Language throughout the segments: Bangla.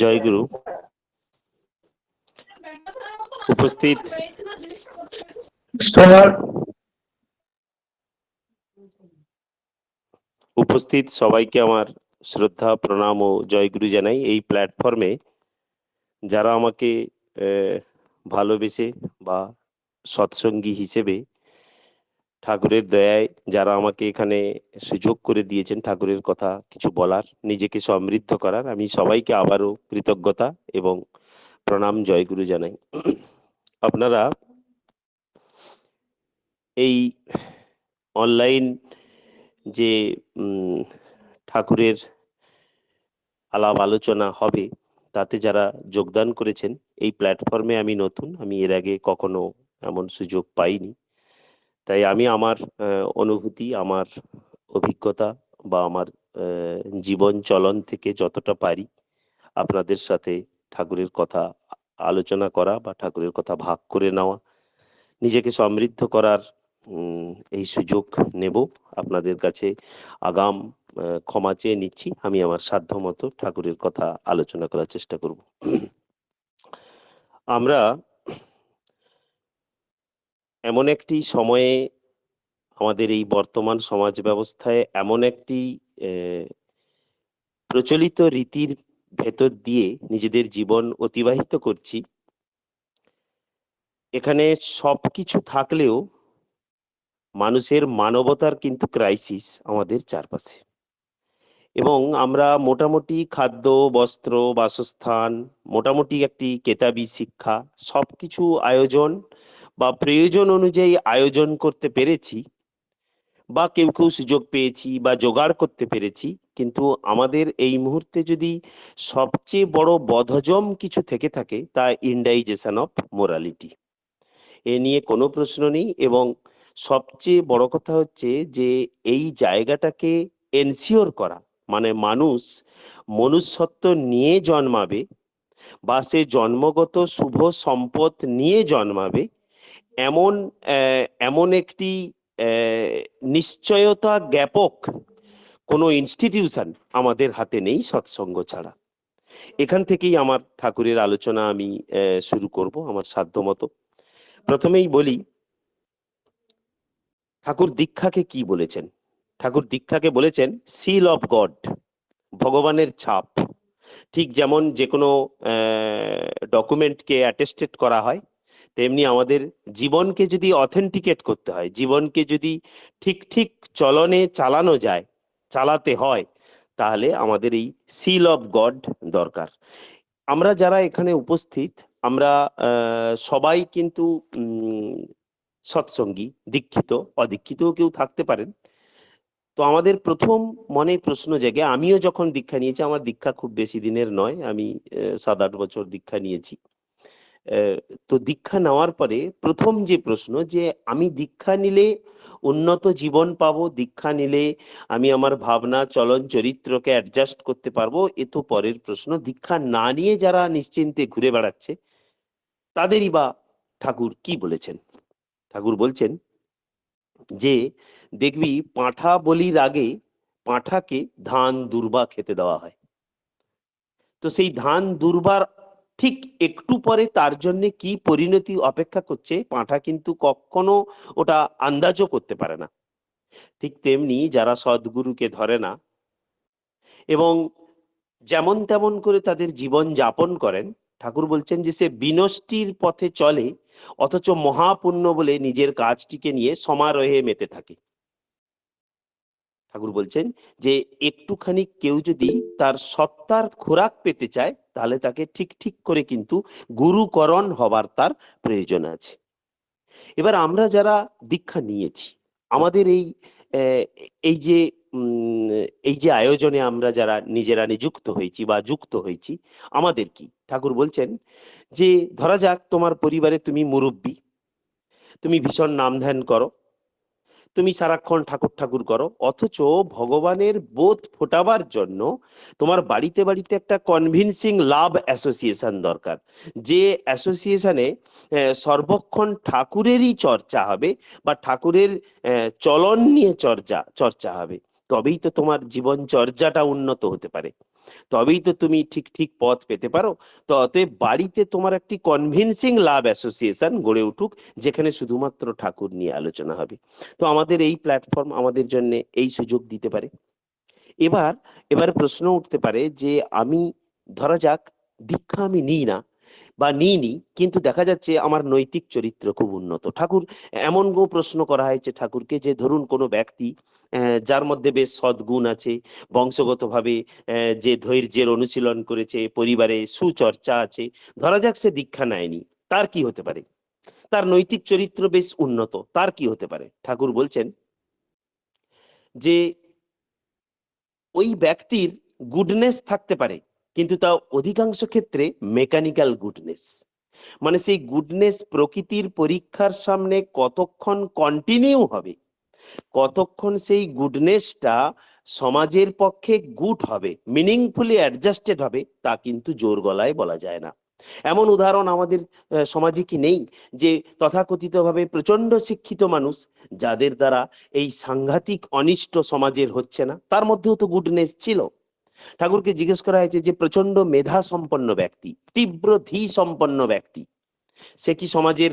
জয়গুরু। উপস্থিত সবাইকে আমার শ্রদ্ধা, প্রণাম ও জয়গুরু জানাই। এই প্ল্যাটফর্মে যারা আমাকে ভালোবেসে বা সৎসঙ্গী হিসেবে ঠাকুরের দয়ায় যারা আমাকে এখানে সুযোগ করে দিয়েছেন ঠাকুরের কথা কিছু বলার, নিজেকে সমৃদ্ধ করার, আমি সবাইকে আবারও কৃতজ্ঞতা এবং প্রণাম জয়গুরু জানাই। আপনারা এই অনলাইন যে ঠাকুরের আলাপ আলোচনা হবে তাতে যারা যোগদান করেছেন, এই প্ল্যাটফর্মে আমি নতুন, আমি এর আগে কখনো এমন সুযোগ পাইনি। তাই আমি আমার অনুভূতি, আমার অভিজ্ঞতা বা আমার জীবন চলন থেকে যতটা পারি আপনাদের সাথে ঠাকুরের কথা আলোচনা করা বা ঠাকুরের কথা ভাগ করে নেওয়া, নিজেকে সমৃদ্ধ করার এই সুযোগ নেব। আপনাদের কাছে আগাম ক্ষমা চেয়ে নিচ্ছি। আমি আমার সাধ্য মতো ঠাকুরের কথা আলোচনা করার চেষ্টা করব। আমরা এমন একটি সময়ে, আমাদের এই বর্তমান সমাজ ব্যবস্থায় এমন একটি প্রচলিত রীতির ভেতর দিয়ে নিজেদের জীবন অতিবাহিত করছি, এখানে সবকিছু থাকলেও মানুষের মানবতার কিন্তু ক্রাইসিস আমাদের চারপাশে। এবং আমরা মোটামুটি খাদ্য, বস্ত্র, বাসস্থান, মোটামুটি একটি কেতাবি শিক্ষা, সবকিছু আয়োজন বা প্রয়োজন অনুযায়ী আয়োজন করতে পেরেছি, বা কেউ কেউ সুযোগ পেয়েছি বা জোগাড় করতে পেরেছি। কিন্তু আমাদের এই মুহূর্তে যদি সবচেয়ে বড় বদহজম কিছু থেকে থাকে, তা ইন্ডাইজেশন অফ মোরালিটি। এ নিয়ে কোনো প্রশ্ন নেই। এবং সবচেয়ে বড় কথা হচ্ছে যে এই জায়গাটাকে এনশিওর করা, মানে মানুষ মনুষ্যত্ব নিয়ে জন্মাবে বা সে জন্মগত শুভ সম্পদ নিয়ে জন্মাবে, এমন এমন একটি নিশ্চয়তা জ্ঞাপক কোনো ইনস্টিটিউশন আমাদের হাতে নেই সৎসঙ্গ ছাড়া। এখান থেকেই আমার ঠাকুরের আলোচনা আমি শুরু করব আমার সাধ্য মতো। প্রথমেই বলি, ঠাকুর দীক্ষাকে কি বলেছেন। ঠাকুর দীক্ষাকে বলেছেন সিল অফ গড, ভগবানের ছাপ। ঠিক যেমন যে কোনো ডকুমেন্টকে অ্যাটেস্টেড করা হয়, তেমনি আমাদের জীবনকে যদি অথেন্টিকেট করতে হয়, জীবনকে যদি ঠিক ঠিক চলনে চালানো যায়, চালাতে হয়, তাহলে আমাদের এই সিল অফ গড দরকার। আমরা যারা এখানে উপস্থিত, আমরা সবাই কিন্তু সৎসঙ্গী, দীক্ষিত, অদীক্ষিতও কেউ থাকতে পারেন। তো আমাদের প্রথম মনে প্রশ্ন জাগে, আমিও যখন দীক্ষা নিয়েছি, আমার দীক্ষা খুব বেশি দিনের নয়, আমি 7-8 বছর দীক্ষা নিয়েছি। তো দীক্ষা নেওয়ার পরে প্রথম যে প্রশ্ন, যে আমি দীক্ষা নিলে উন্নত জীবন পাবো, দীক্ষা নিলে আমি আমার ভাবনা, চলন, চরিত্রকে অ্যাডজাস্ট করতে পারবো, এ তো পরের প্রশ্ন। দীক্ষা না নিয়ে যারা নিশ্চিন্তে ঘুরে বেড়াচ্ছে, তাদেরই বা ঠাকুর কি বলেছেন। ঠাকুর বলছেন যে দেখবি, পাঁঠা বলির আগে পাঁঠাকে ধান দুর্বা খেতে দেওয়া হয়। তো সেই ধান দুর্বার ঠিক একটু পরে তার জন্য কি পরিণতি অপেক্ষা করছে, পাঁঠা কিন্তু কখনো ওটা আন্দাজও করতে পারে না। ঠিক তেমনি যারা সদ্গুরুকে ধরে না এবং যেমন তেমন করে তাদের জীবন যাপন করেন, ঠাকুর বলছেন যে সে বিনষ্টির পথে চলে, অথচ মহাপুণ্য বলে নিজের কাজটিকে নিয়ে সমারোহে মেতে থাকে। ঠাকুর বলছেন যে একটুখানি কেউ যদি তার সত্তার খোরাক পেতে চায়, তাহলে তাকে ঠিক ঠিক করে কিন্তু গুরুকরণ হবার তার প্রয়োজন আছে। এবার আমরা যারা দীক্ষা নিয়েছি, আমাদের এই যে এই যে আয়োজনে আমরা যারা নিজেরা নিযুক্ত হয়েছি বা যুক্ত হয়েছি, আমাদের কি ঠাকুর বলছেন যে ধরা যাক তোমার পরিবারে তুমি মুরব্বী, তুমি ভীষণ নাম ধ্যান করো, তুমি সারাক্ষণ ঠাকুর ঠাকুর করো, অথচ ভগবানের বোধ ফোটাবার জন্য তোমার বাড়িতে বাড়িতে একটা কনভিনসিং লাভ অ্যাসোসিয়েশন দরকার, যে অ্যাসোসিয়েশনে সর্বক্ষণ ঠাকুরেরই চর্চা হবে বা ঠাকুরের চলন নিয়ে চর্চা হবে। তবেই তো তোমার জীবনচর্যাটা উন্নত হতে পারে, তবেই তো তুমি ঠিক ঠিক পথ পেতে পারো। তো অতএব বাড়িতে তোমার একটি কনভিনসিং লাভ অ্যাসোসিয়েশন গড়ে উঠুক, যেখানে শুধুমাত্র ঠাকুর নিয়ে আলোচনা হবে। তো আমাদের এই প্ল্যাটফর্ম আমাদের জন্য এই সুযোগ দিতে পারে। এবার এবার প্রশ্ন উঠতে পারে যে আমি, ধরা যাক, দীক্ষা আমি নিই না বা নিইনি, কিন্তু দেখা যাচ্ছে আমার নৈতিক চরিত্র খুব উন্নত। ঠাকুর এমন প্রশ্ন করা হয়েছে ঠাকুরকে, যে ধরুন কোনো ব্যক্তি যার মধ্যে বেশ সদ্গুণ আছে, বংশগতভাবে যে ধৈর্যের অনুশীলন করেছে, পরিবারে সুচর্চা আছে, ধরা যাক সে দীক্ষা নেয়নি, তার কি হতে পারে? তার নৈতিক চরিত্র বেশ উন্নত, তার কি হতে পারে? ঠাকুর বলছেন যে ওই ব্যক্তির গুডনেস থাকতে পারে, কিন্তু তা অধিকাংশ ক্ষেত্রে মেকানিক্যাল গুডনেস। মানে সেই গুডনেস প্রকৃতির পরীক্ষার সামনে কতক্ষণ কন্টিনিউ হবে, কতক্ষণ সেই গুডনেসটা সমাজের পক্ষে গুড হবে, মিনিংফুলি অ্যাডজাস্টেড হবে, তা কিন্তু জোর গলায় বলা যায় না। এমন উদাহরণ আমাদের সমাজে কি নেই, যে তথাকথিতভাবে প্রচন্ড শিক্ষিত মানুষ, যাদের দ্বারা এই সাংঘাতিক অনিষ্ট সমাজের হচ্ছে না, তার মধ্যেও তো গুডনেস ছিল। ঠাকুরকে জিজ্ঞেস করা হয়েছে যে প্রচন্ড মেধা সম্পন্ন ব্যক্তি, তীব্র ধী সম্পন্ন ব্যক্তি, সে কি সমাজের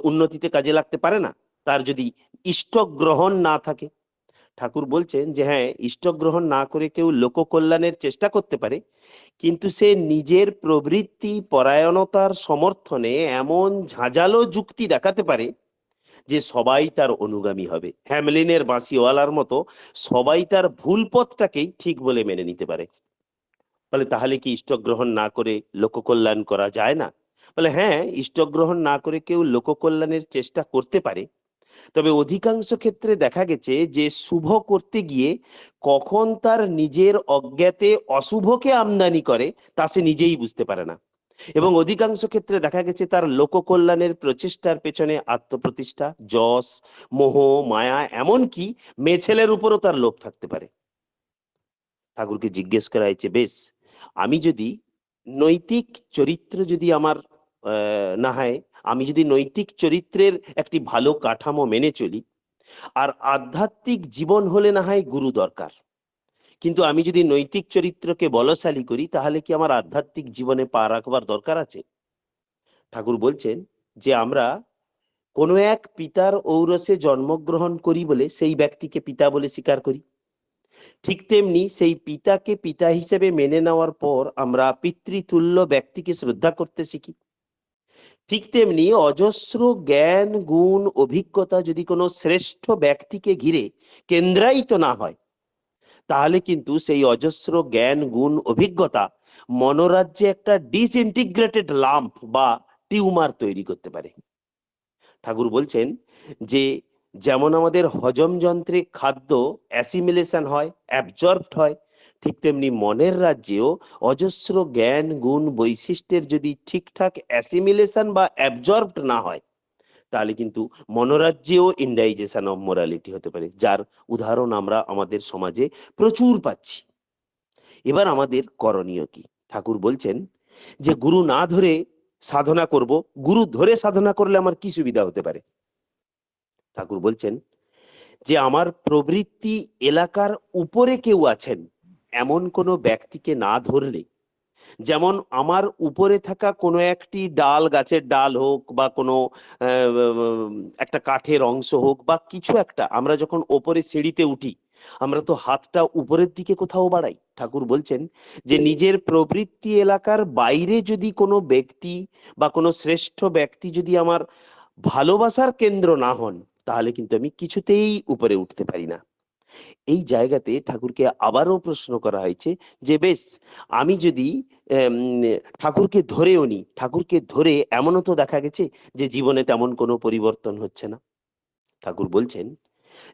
উন্নতিতে কাজে লাগতে পারে না, তার যদি ইষ্ট গ্রহণ না থাকে? ঠাকুর বলছেন যে হ্যাঁ, ইষ্ট গ্রহণ না করে কেউ লোক কল্যাণের চেষ্টা করতে পারে, কিন্তু সে নিজের প্রবৃত্তি পরায়ণতার সমর্থনে এমন ঝাঁঝালো যুক্তি দেখাতে পারে যে সবাই তার অনুগামী হবে। হ্যামলিনের বাঁশিওয়ালার মতো সবাই তার ভুল পথটাকেই ঠিক বলে মেনে নিতে পারে। বলে তাহলে কি ইষ্টগ্রহণ না করে লোককল্যাণ করা যায় না? বলে হ্যাঁ, ইষ্টগ্রহণ না করে কেউ লোককল্যাণের চেষ্টা করতে পারে, তবে অধিকাংশ ক্ষেত্রে দেখা গেছে যে শুভ করতে গিয়ে কখন তার নিজের অজ্ঞাতে অশুভকে আমদানি করে তা সে নিজেই বুঝতে পারে না। এবং অধিকাংশ ক্ষেত্রে দেখা গেছে তার লোককল্যাণের প্রচেষ্টার পেছনে আত্মপ্রতিষ্ঠা, যশ, মোহ, মায়া, এমনকি মেয়ে ছেলের উপরও তার লোভ থাকতে পারে। ঠাকুরকে জিজ্ঞেস করা হয়েছে, বেশ, আমি যদি নৈতিক চরিত্র যদি আমার না হয়, আমি যদি নৈতিক চরিত্রের একটি ভালো কাঠামো মেনে চলি, আর আধ্যাত্মিক জীবন হলে না হয় গুরু দরকার, কিন্তু আমি যদি নৈতিক চরিত্রকে বলশালী করি, তাহলে কি আমার আধ্যাত্মিক জীবনে পা রাখবার দরকার আছে? ঠাকুর বলছেন যে আমরা কোনো এক পিতার ঔরসে জন্মগ্রহণ করি বলে সেই ব্যক্তিকে পিতা বলে স্বীকার করি, ঠিক তেমনি সেই পিতাকে পিতা হিসেবে মেনে নেওয়ার পর আমরা পিতৃতুল্য ব্যক্তিকে শ্রদ্ধা করতে শিখি। ঠিক তেমনি অজস্র জ্ঞান, গুণ, অভিজ্ঞতা যদি কোনো শ্রেষ্ঠ ব্যক্তিকে ঘিরে কেন্দ্রায়িত না হয়, তাহলে কিন্তু সেই অজস্র জ্ঞান, গুণ, অভিজ্ঞতা মনোরাজ্যে একটা ডিসইন্টিগ্রেটেড লাম্প বা টিউমার তৈরি করতে পারে। ঠাকুর বলছেন যে যেমন আমাদের হজম যন্ত্রে খাদ্য অ্যাসিমিলেশন হয়, অ্যাবজর্বড হয়, ঠিক তেমনি মনের রাজ্যেও অজস্র জ্ঞান, গুণ, বৈশিষ্ট্যের যদি ঠিকঠাক অ্যাসিমিলেশন বা অ্যাবজর্বড না হয়, তাহলে কিন্তু মনোরাজ্যেও ইনডাইজেশন অফ মোরালিটি হতে পারে, যার উদাহরণ আমরা আমাদের সমাজে প্রচুর পাচ্ছি। এবার আমাদের করণীয় কি? ঠাকুর বলছেন যে গুরু না ধরে সাধনা করব, গুরু ধরে সাধনা করলে আমার কি সুবিধা হতে পারে? ঠাকুর বলছেন যে আমার প্রবৃত্তি এলাকার উপরে কেউ আছেন এমন কোনো ব্যক্তিকে না ধরলে, যেমন আমার উপরে থাকা কোনো একটি ডাল, গাছের ডাল হোক বা কোনো একটা কাঠের অংশ হোক বা কিছু একটা, আমরা যখন ওপরে সিঁড়িতে উঠি, আমরা তো হাতটা উপরের দিকে কোথাও বাড়াই। ঠাকুর বলছেন যে নিজের প্রবৃত্তি এলাকার বাইরে যদি কোনো ব্যক্তি বা কোনো শ্রেষ্ঠ ব্যক্তি যদি আমার ভালোবাসার কেন্দ্র না হন, তাহলে কিন্তু আমি কিছুতেই উপরে উঠতে পারি না। এই জায়গাতে ঠাকুরকে আবারও প্রশ্ন করা হয়েছে যে বেশ, আমি যদি আম, ঠাকুরকে ধরেও নি, ঠাকুরকে ধরে এমনও তো দেখা গেছে যে জীবনে তেমন কোনো পরিবর্তন হচ্ছে না। ঠাকুর বলছেন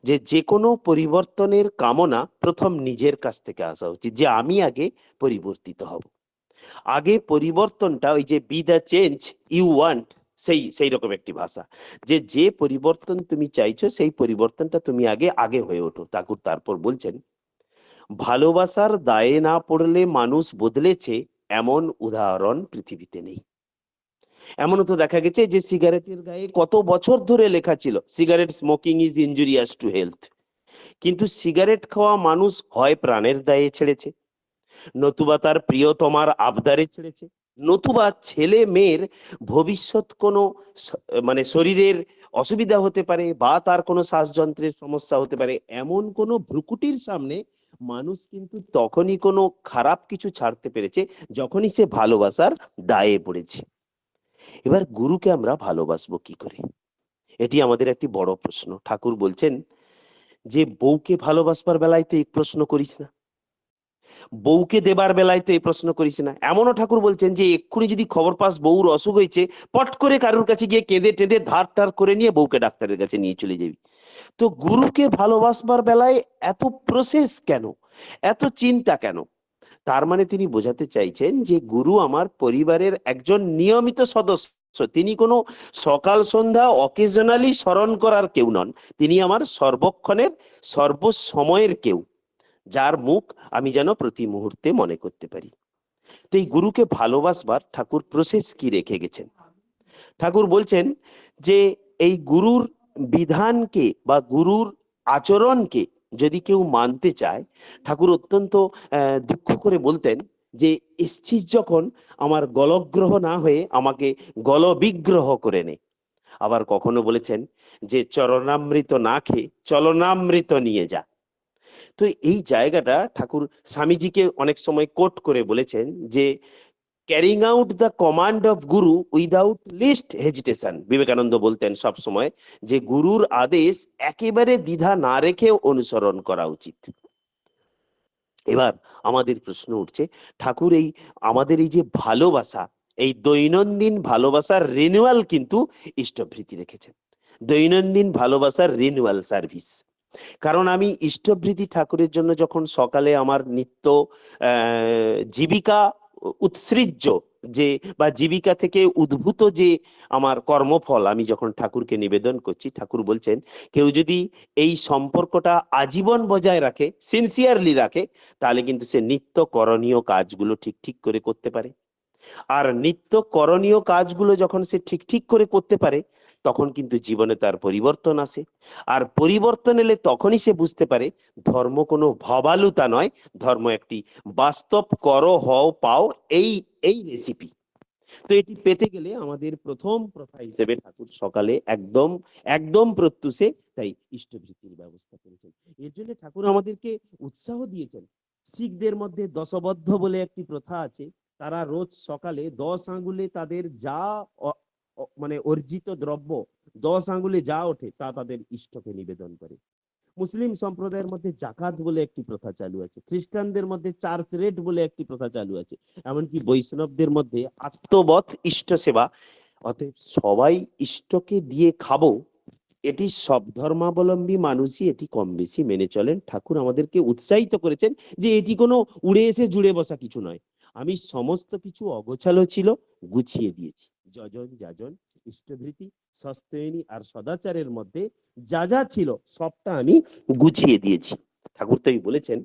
যে যে কোনো পরিবর্তনের কামনা প্রথম নিজের কাছ থেকে আসা উচিত, যে আমি আগে পরিবর্তিত হব। আগে পরিবর্তনটা, ওই যে be the change you want, সেই সেই রকম একটি ভাষা, যে যে পরিবর্তন তুমি চাইছো সেই পরিবর্তনটা তুমি আগে আগে হয়ে ওঠো। ঠাকুর তারপর বলছেন, ভালোবাসার দায়ে না পড়লে মানুষ বদলেছে এমন উদাহরণ পৃথিবীতে নেই। এমনও তো দেখা গেছে যে সিগারেটের গায়ে কত বছর ধরে লেখা ছিল, cigarette smoking is injurious to health, কিন্তু সিগারেট খাওয়া মানুষ হয় প্রাণের দায়ে ছেড়েছে, নতুবা তার প্রিয়তমার আবদারে ছেড়েছে, নতুবা ছেলে মেয়ের ভবিষ্যৎ কোনো মানে শরীরের অসুবিধা হতে পারে বা তার কোনো শ্বাসযন্ত্রের সমস্যা হতে পারে, এমন কোনো ভ্রুকুটির সামনে মানুষ কিন্তু তখনই কোনো খারাপ কিছু ছাড়তে পেরেছে যখনই সে ভালোবাসার দায়ে পড়েছে। এবার গুরুকে আমরা ভালোবাসবো কি করে, এটি আমাদের একটি বড় প্রশ্ন। ঠাকুর বলছেন যে বউকে ভালোবাসবার বেলায় তো এই প্রশ্ন করিস না, বউকে দেবার বেলায় তো এই প্রশ্ন করিস না। এমনও ঠাকুর বলছেন যে এক্ষুনি যদি খবর পাস বউর অসুখ হয়েছে, পট করে কারোর কাছে গিয়ে কেঁদে টেঁদে ধার টার করে নিয়ে বউকে ডাক্তারের কাছে নিয়ে চলে যাবি। তো গুরুকে ভালোবাসবার বেলায় এত প্রসেস কেন, এত চিন্তা কেন? তার মানে তিনি বোঝাতে চাইছেন যে গুরু আমার পরিবারের একজন নিয়মিত সদস্য, তিনি কোনো সকাল সন্ধ্যা অকেশনালি স্মরণ করার কেউ নন, তিনি আমার সর্বক্ষণের সর্বসময়ের কেউ, যার মুখ আমি যেন প্রতি মুহূর্তে মনে করতে পারি। তো এই গুরুকে ভালোবাসবার ঠাকুর প্রসেস কি রেখে গেছেন? ঠাকুর বলছেন যে এই গুরুর বিধানকে বা গুরুর আচরণকে যদি কেউ মানতে চায়, ঠাকুর অত্যন্ত দুঃখ করে বলতেন যে এসছিস যখন আমার গলগ্রহ না হয়ে আমাকে গলবিগ্রহ করে নে। আবার কখনো বলেছেন যে চরণামৃত না খেয়ে চলনামৃত নিয়ে যা। তো এই জায়গাটা ঠাকুর স্বামীজিকে অনেক সময় কোট করে বলেছেন যে carrying out the command of Guru without list hesitation. Vivekananda বলতেন সব সময় যে গুরুর আদেশ একেবারে দ্বিধা না রেখে অনুসরণ করা উচিত। এবার আমাদের প্রশ্ন উঠছে, ঠাকুর এই আমাদের এই যে ভালোবাসা, এই দৈনন্দিন ভালোবাসার রিনিউয়াল কিন্তু ইষ্টভৃতি রেখেছেন, দৈনন্দিন ভালোবাসার রিনিউয়াল সার্ভিস। কারণ আমি ইষ্টভৃতি ঠাকুরের জন্য যখন সকালে আমার নিত্য জীবিকা উৎসৃজ্য যে বা জীবিকা থেকে উদ্ভূত যে আমার কর্মফল আমি যখন ঠাকুরকে নিবেদন করছি, ঠাকুর বলছেন কেউ যদি এই সম্পর্কটা আজীবন বজায় রাখে, সিনসিয়ারলি রাখে, তাহলে কিন্তু সে নিত্য করণীয় কাজগুলো ঠিক ঠিক করে করতে পারে। আর নিত্য করণীয় কাজগুলো যখন সে ঠিক ঠিক করে করতে পারে, তখন কিন্তু জীবনে তার পরিবর্তন আসে। আর পরিবর্তন এলে তখনই সে বুঝতে পারে ধর্ম কোনো ভবালুতা নয়, ধর্ম একটি বাস্তব করো হও পাও এই এই রেসিপি। তো এটি পেতে গেলে আমাদের প্রথম প্রথা হিসেবে ঠাকুর সকালে একদম একদম প্রত্যুষে তাই ইষ্টভৃতির ব্যবস্থা করেছেন। এর জন্য ঠাকুর আমাদেরকে উৎসাহ দিয়েছেন। শিখদের মধ্যে দশবদ্ধ বলে একটি প্রথা আছে, তারা রোজ সকালে 10 আঙ্গুলে তাদের যা মানে অর্জিত দ্রব্য, 10 আঙ্গুলে যা ওঠে তা তাদের ইষ্টকে নিবেদন করে। মুসলিম সম্প্রদায়ের মধ্যে জাকাত বলে একটি প্রথা চালু আছে, খ্রিস্টানদের মধ্যে চার্চ রেট বলে একটি প্রথা চালু আছে, এমনকি বৈষ্ণবদের মধ্যে আত্মবৎ ইষ্ট সেবা। অতএব সবাই ইষ্টকে দিয়ে খাবো, এটি সব ধর্মাবলম্বী মানুষই এটি কম বেশি মেনে চলেন। ঠাকুর আমাদেরকে উৎসাহিত করেছেন যে এটি কোনো উড়ে এসে জুড়ে বসা কিছু নয়। আমি সমস্ত কিছু অগোছালো ছিল গুছিয়ে দিয়েছি, যজন যাজন ইষ্টভৃতি সস্তয়নী আর সদাচারের মধ্যে যা যা ছিল সবটা আমি গুছিয়ে দিয়েছি। ঠাকুর তাই বলেছেন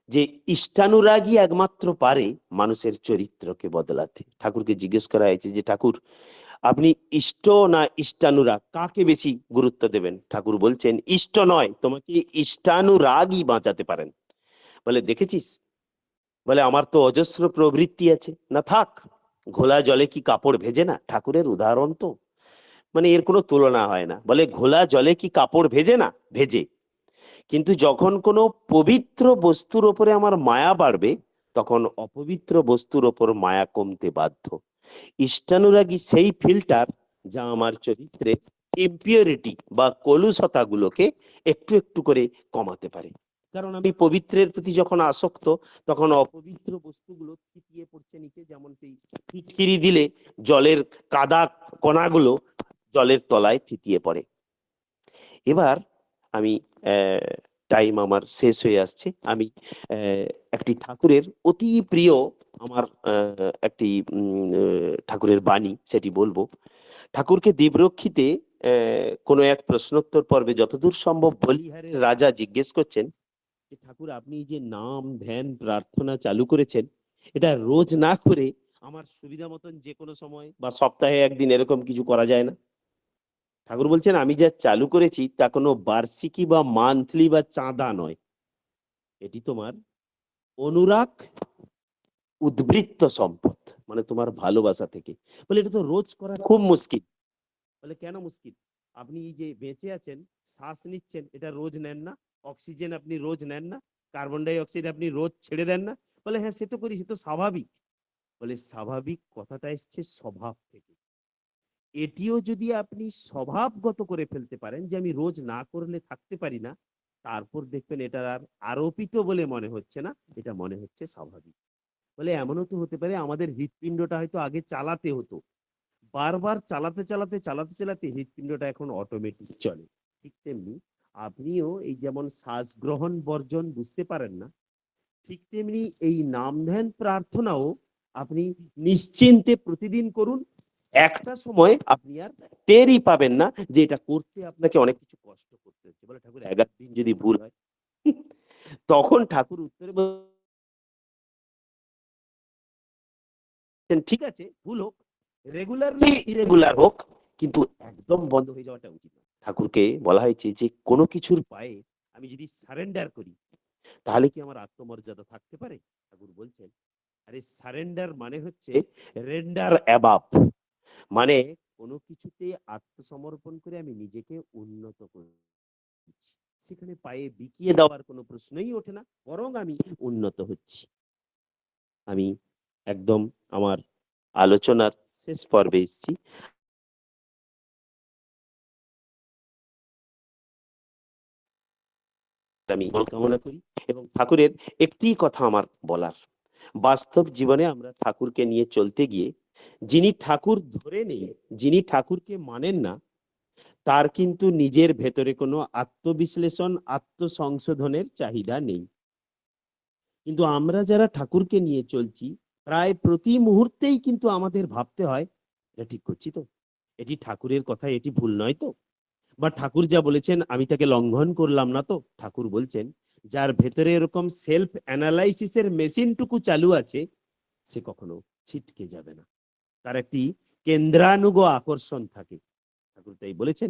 যে ইষ্টানুরাগী একমাত্র পারে মানুষের চরিত্রকে বদলাতে। ঠাকুরকে জিজ্ঞেস করা হয়েছে যে ঠাকুর আপনি ইষ্ট না ইষ্টানুরাগ কাকে বেশি গুরুত্ব দেবেন? ঠাকুর বলছেন ইষ্ট নয়, তোমাকে ইষ্টানুরাগই বাঁচাতে পারেন। বলে দেখেছিস, বলে আমার তো অজস্র প্রবৃত্তি আছে, না থাক, ঘোলা জলে কি কাপড় ভেজে না? ঠাকুরের উদাহরণ তো মানে এর কোনো তুলনা হয় না। বলে ঘোলা জলে কি কাপড় ভেজে না? ভেজে। কিন্তু যখন কোনো পবিত্র বস্তুর ওপরে আমার মায়া বাড়বে, তখন অপবিত্র বস্তুর ওপর মায়া কমতে বাধ্য। ইষ্টানুরাগী সেই ফিল্টার যা আমার চরিত্রে ইম্পিউরিটি বা কলুষতাগুলোকে একটু একটু করে কমাতে পারে। কারণ আমি পবিত্রের প্রতি যখন আসক্ত, তখন অপবিত্র বস্তুগুলো থিতিয়ে পড়ছে নিচে, যেমন সেই ফিটকিরি দিলে জলের কাদা কণাগুলো জলের তলায় থিতিয়ে পড়ে। এবার আমি টাইম আমার শেষ হয়ে আসছে, আমি একটি ঠাকুরের অতি প্রিয় আমার একটি ঠাকুরের বাণী সেটি বলবো। ঠাকুরকে দেবরক্ষীতে কোনো এক প্রশ্নোত্তর পর্বে যতদূর সম্ভব বলিহারের রাজা জিজ্ঞেস করছেন যে ঠাকুর আপনি যে নাম ধ্যান প্রার্থনা চালু করেছেন, এটা রোজ না করে আমার সুবিধা মতন যে কোনো সময় বা সপ্তাহে একদিন এরকম কিছু করা যায় না? ঠাকুর বলছেন আমি যা চালু করেছি তা কোনো বার্ষিকী বা মান্থলি বা চাঁদা নয়, এটি তোমার অনুরাগ, উদ্বৃত্ত সম্পদ, মানে তোমার ভালোবাসা থেকে। বলে এটা তো রোজ করা খুব মুশকিল। বলে কেন মুশকিল? আপনি এই যে বেঁচে আছেন, শ্বাস নিচ্ছেন, এটা রোজ নেন না? অক্সিজেন আপনি রোজ নেন না? কার্বন ডাই অক্সাইড আপনি রোজ ছেড়ে দেন না? বলে হ্যাঁ সে তো করি, সে তো স্বাভাবিক। বলে স্বাভাবিক কথাটা এসছে স্বভাব থেকে। এটিও যদি আপনি স্বভাবগত করে ফেলতে পারেন যে আমি রোজ না করলে থাকতে পারি না, তারপর দেখবেন এটা আর আরোপিত বলে মনে হচ্ছে না, এটা মনে হচ্ছে স্বাভাবিক। বলে এমনও তো হতে পারে আমাদের হৃৎপিণ্ডটা হয়তো আগে চালাতে হতো, বারবার চালাতে চালাতে চালাতে চালাতে হৃৎপিণ্ডটা এখন অটোমেটিক চলে। ঠিক তেমনি আপনিও এই যেমন শ্বাস গ্রহণ বর্জন বুঝতে পারেন না, ঠিক তেমনি এই নাম ধ্যান প্রার্থনাও আপনি নিশ্চিন্তে প্রতিদিন করুন। একটা সময় আপনি আর টেরই পাবেন না যে এটা করতে আপনাকে অনেক কিছু কষ্ট করতে হচ্ছে। বলে ঠাকুর 11 দিন যদি ভুল হয়, তখন ঠাকুর উত্তরে বলছেন ঠিক আছে ভুল হোক, রেগুলারলি ইরেগুলার হোক, কিন্তু একদম বন্ধ হয়ে যাওয়াটা উচিত না। ঠাকুরকে বলা হয়েছে যে কোনো কিছুর পায়ে আমি যদি সারেন্ডার করি, তাহলে কি আমার আত্মমর্যাদা থাকতে পারে? ঠাকুর বলছেন আরে সারেন্ডার মানে হচ্ছে রেন্ডার অ্যাবাভ, মানে কোনো কিছুতে আত্মসমর্পণ করে আমি নিজেকে উন্নত করছি, সেখানে পায়ে বিকিয়ে দেওয়ার কোনো প্রশ্নই ওঠে না, বরং আমি উন্নত হচ্ছি। আমি একদম আমার আলোচনার শেষ পর্বে এসেছি। আমি কামনা করি এবং ঠাকুরের একটি কথা আমার বলার, বাস্তব জীবনে আমরা ঠাকুরকে নিয়ে চলতে গিয়ে যিনি ঠাকুর ধরে নেই, যিনি ঠাকুরকে মানেন না, তার কিন্তু নিজের ভেতরে কোনো আত্মবিশ্লেষণ, আত্মসংশোধনের চাহিদা নেই। কিন্তু আমরা যারা ঠাকুরকে নিয়ে চলছি, প্রায় প্রতি মুহূর্তেই কিন্তু আমাদের ভাবতে হয় এটা ঠিক করছি তো, এটি ঠাকুরের কথা, এটি ভুল নয় তো, বা ঠাকুর যা বলেছেন আমি তাকে লঙ্ঘন করলাম না তো। ঠাকুর বলছেন যার ভেতরে এরকম সেলফ অ্যানালাইসিসের মেশিনটুকু চালু আছে, সে কখনো ছিটকে যাবে না, তার একটি কেন্দ্রানুগ আকর্ষণ থাকে। ঠাকুর তাই বলেছেন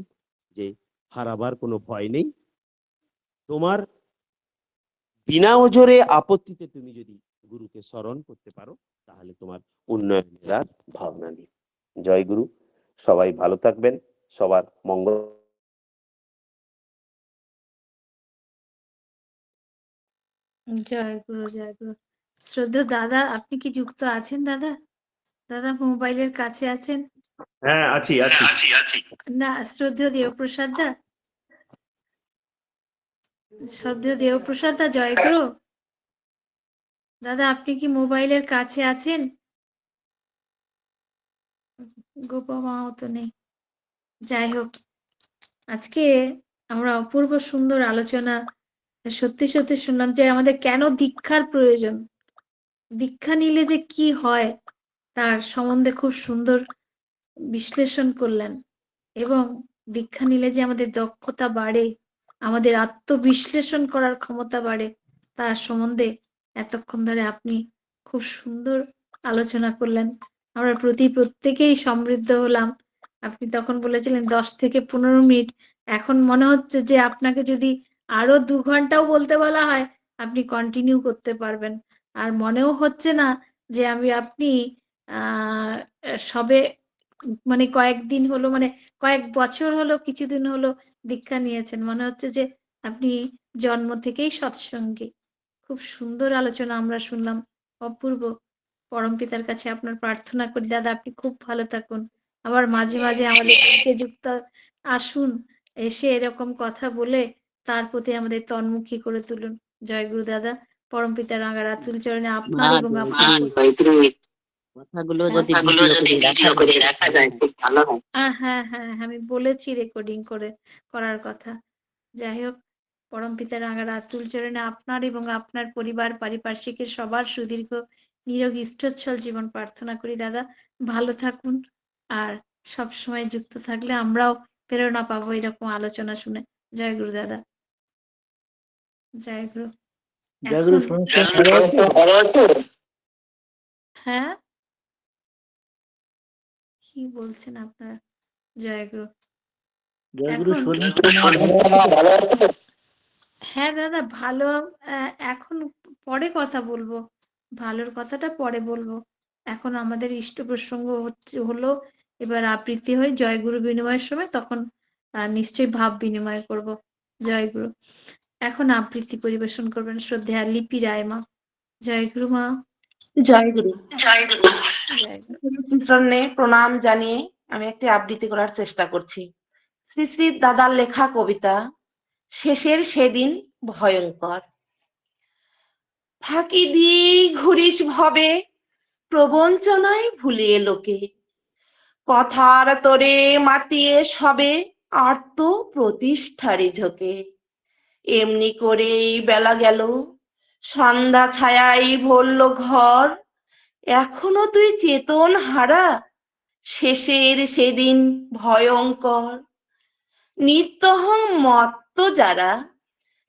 যে হারাবার কোনো ভয় নেই, তোমার বিনা ওজরে আপত্তিতে তুমি যদি গুরুকে স্মরণ করতে পারো, তাহলে তোমার উন্নয়নের আর ভাবনা নেই। জয় গুরু, সবাই ভালো থাকবেন, সবার মঙ্গল। জয় গুরু, জয় গুরু। শ্রদ্ধেয় দাদা, আপনি কি যুক্ত আছেন দাদা? দাদা মোবাইলের কাছে আছেন? হ্যাঁ আছি আছি। না, শ্রদ্ধেয় দেবপ্রসাদ দা, শ্রদ্ধেয় দেবপ্রসাদ দা, জয় গুরু। দাদা আপনি কি মোবাইলের কাছে আছেন? গোপা মাও তো নেই। যাই হোক, আজকে আমরা অপূর্ব সুন্দর আলোচনা সত্যি সত্যি শুনলাম যে আমাদের কেন দীক্ষার প্রয়োজন, দীক্ষা নিলে যে কি হয় তার সম্বন্ধে খুব সুন্দর বিশ্লেষণ করলেন। এবং দীক্ষা নিলে যে আমাদের দক্ষতা বাড়ে, আমাদের আত্মবিশ্লেষণ করার ক্ষমতা বাড়ে, তার সম্বন্ধে এতক্ষণ ধরে আপনি খুব সুন্দর আলোচনা করলেন। আমরা প্রত্যেকেই সমৃদ্ধ হলাম। আপনি তখন বলেছিলেন 10 থেকে 15 মিনিট, এখন মনে হচ্ছে যে আপনাকে যদি আরো 2 ঘন্টাও বলতে বলা হয় আপনি কন্টিনিউ করতে পারবেন। আর মনেও হচ্ছে না যে আপনি সবে মানে কয়েকদিন হলো, মানে কয়েক বছর হলো, কিছুদিন হলো দীক্ষা নিয়েছেন। মনে হচ্ছে যে আপনি জন্ম থেকেই সৎসঙ্গী। খুব সুন্দর আলোচনা আমরা শুনলাম, অপূর্ব। পরমপিতার কাছে আপনার প্রার্থনা করি দাদা আপনি খুব ভালো থাকুন, আবার মাঝে মাঝে আমাদের দিকে যুক্ত আসুন, এসে এরকম কথা বলে তার প্রতি আমাদের তন্মুখী করে তুলুন। জয় গুরু দাদা। পরমপিতার রাঙা রাতুল চরণে আপনার মা এবং আপনার জয়গুরু, কথাগুলো যদি ভিডিও করে রাখা যায় খুব ভালো হয়। হ্যাঁ হ্যাঁ, আমি বলেছি রেকর্ডিং করে করার কথা। যাই হোক, পরমপিতার রাঙা রাতুল চরণে আপনার এবং আপনার পরিবার পারিপার্শ্বিকের সবার সুদীর্ঘ নিরোগী ইষ্টোচ্ছল জীবন প্রার্থনা করি দাদা। ভালো থাকুন, আর সব সময় যুক্ত থাকলে আমরাও প্রেরণা পাবো এরকম আলোচনা শুনে। জয় গুরু দাদা, জয় গুরু। জয়গুরু, এখন সমস্যা ভালো আছে? হ্যাঁ, কি বলছেন আপনারা? জয় গুরু। জয়গুরু এখন শরীর হ্যাঁ দাদা ভালো। এখন পরে কথা বলবো, ভালোর কথাটা পরে বলবো। এখন আমাদের ইষ্ট প্রসঙ্গ হলো, এবার আবৃত্তি হয় জয়গুরু বিনিময়ের সময়, তখন নিশ্চয়ই ভাব বিনিময় করব। জয়গুরু। এখন আবৃত্তি পরিবেশন করবেন শ্রদ্ধেয়া লিপি রায় মা। জয়গুরু মা। জয়গুরু। জয়গুরু। জয়গুরু। শ্রীচরণে প্রণাম জানিয়ে আমি একটি আবৃত্তি করার চেষ্টা করছি। শ্রী শ্রী দাদার লেখা কবিতা শেষের সেদিন ভয়ঙ্কর। ফাঁকি দিয়ে ঘুরিস ভবে প্রবঞ্চনায় ভুলিয়ে লোকে, কথার তোরে মাতিয়ে সবে আর্ত প্রতিষ্ঠারে ঝোঁকে। এমনি করেই বেলা গেল, সন্ধ্যা ছায়াই ভরল ঘর, এখনো তুই চেতন হারা, শেষের সেদিন ভয়ঙ্কর। নিত্যহং মত্ত যারা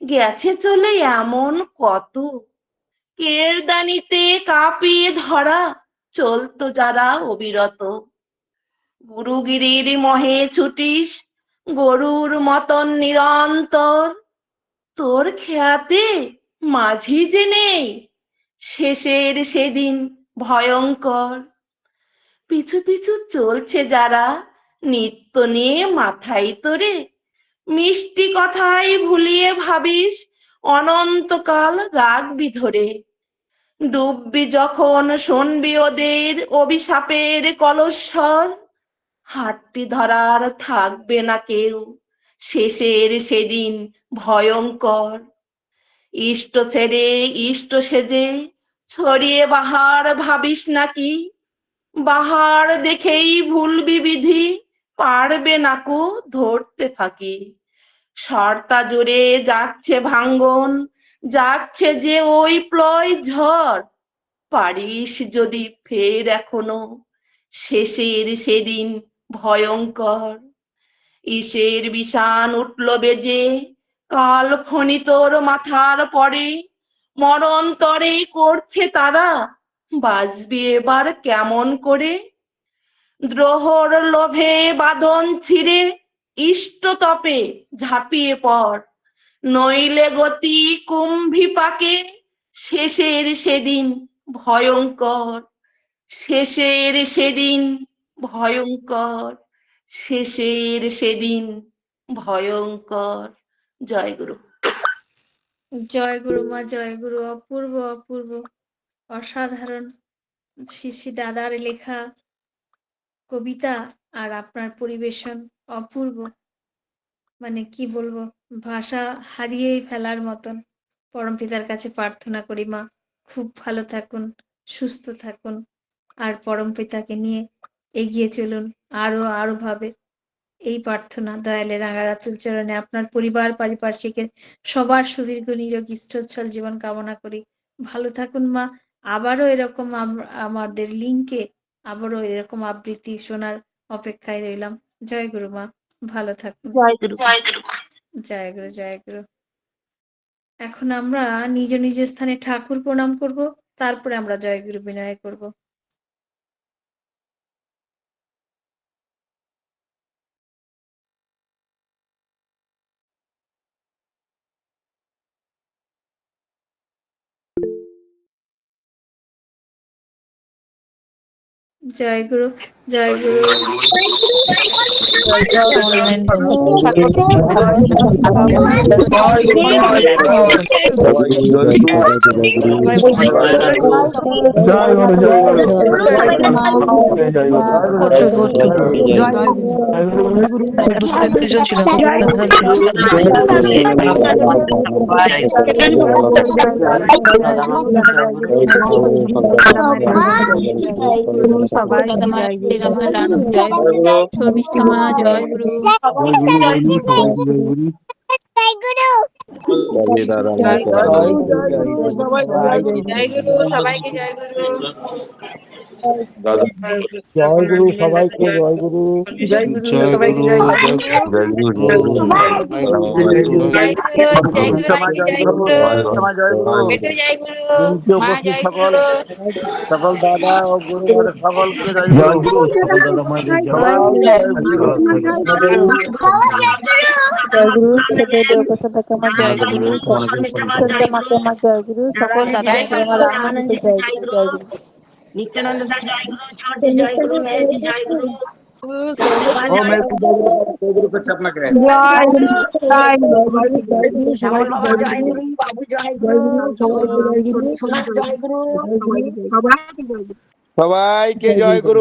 গেছে চলে এমন কত, কেরদানিতে কাঁপিয়ে ধরা চলতো যারা অবিরত। গুরুগিরির মহে ছুটিস গরুর মতন নিরন্তর, তোর খেয়াতে মাঝি যে নেই, শেষের সেদিন ভয়ঙ্কর। পিছু পিছু চলছে যারা নিত্য নিয়ে মাথায় তোরে, মিষ্টি কথাই ভুলিয়ে ভাবিস অনন্তকাল রাখবি ধরে। ডুববি যখন শুনবি ওদের অভিশাপের কলস্বর, হাতটি ধরার থাকবে না কেউ, শেষের সেদিন ভয়ঙ্কর। ইষ্ট ছেড়ে ইষ্ট সেজে ছড়িয়ে বাহার ভাবিস নাকি, বাহার দেখেই ভুলবি বিধি, পারবে নাকো ধরতে ফাঁকি। শর্তা জুড়ে যাচ্ছে ভাঙ্গন, যাচ্ছে যে ওই প্লয় ঝড়, পারিস যদি ফের এখনো, শেষের সেদিন ভয়ঙ্কর। ইসের বিষাণ উঠল বেজে, কাল ফণি তোর মাথার পরে, মরণতরে করছে তারা, বাঁচবি এবার কেমন করে। দ্রোহর লোভে বাঁধন ছিঁড়ে ইষ্ট তপে ঝাঁপিয়ে পড়, নইলে গতি কুম্ভি পাকে, শেষের সেদিন ভয়ঙ্কর। শেষের সেদিন ভয়ঙ্কর, শেষের সেদিন ভয়ঙ্কর। জয়গুরু। জয়গুরু মা। জয়গুরু। অপূর্ব অপূর্ব, অসাধারণ। শ্রী শ্রী দাদার লেখা কবিতা আর আপনার পরিবেশন অপূর্ব, মানে কি বলবো, ভাষা হারিয়েই ফেলার মতন। পরমপিতার কাছে প্রার্থনা করি মা খুব ভালো থাকুন, সুস্থ থাকুন, আর পরমপিতাকে নিয়ে এগিয়ে চলুন আরো ভাবে। এই প্রার্থনা দয়ালে রাঙারাতুল চরণে আপনার পরিবার পারিপার্শ্বিকের সবার সুদীর্ঘ নিরোগী স্থচ্ছল জীবন কামনা করি। ভালো থাকুন মা। আবারও এরকম আমাদের লিঙ্কে আবারও এরকম আবৃত্তি শোনার অপেক্ষায় রইলাম। জয় গুরু মা, ভালো থাকুন। জয়গুরু। জয় গুরু। জয় গুরু। এখন আমরা নিজ নিজ স্থানে ঠাকুর প্রণাম করব, তারপরে আমরা জয় গুরু বিনয় করব। জয় গুরু। জয় গুরু। সবাই শর্মিষ্ঠা মা জয় গুরু। জয় গুরু, সবাইকে জয় গুরু। দাদা জয় গুরু, সবাইকে জয় গুরু। জয় গুরু সবাইকে জয় গুরু। জয় গুরু জয় গুরু জয় গুরু, জয় গুরু। জয় গুরু মা জয় জয় গুরু, গুরু মা জয় গুরু। বেটু জয় গুরু মঞ্চে মা উপস্থিত জয় সকল গুরু সকল দাদা ও গুরুমাদের সকলকে জয় গুরু। সকল দাদা মায়েদের সবাই জয় গুরু। জয় গুরু, ছোটদের উপসদাকে আমার জয় গুরু, ছোট্ট মাকে আমার জয় গুরু, সকল দাদাকে আমার রামানন্দকে জয় গুরু, জয় গুরু। নিত্যানন্দ দা জয় গুরু, চর্দি জয় গুরু, মেহেদি জয় গুরু, ও মেয়েছি জয় গুরু করছে আপনাকে। জয় গুরু, জয় গুরু, শ্যামল বাবা জয় গুরু, বাবু জয় গুরু, সুভাষ জয় গুরু, সবাইকে জয় গুরু।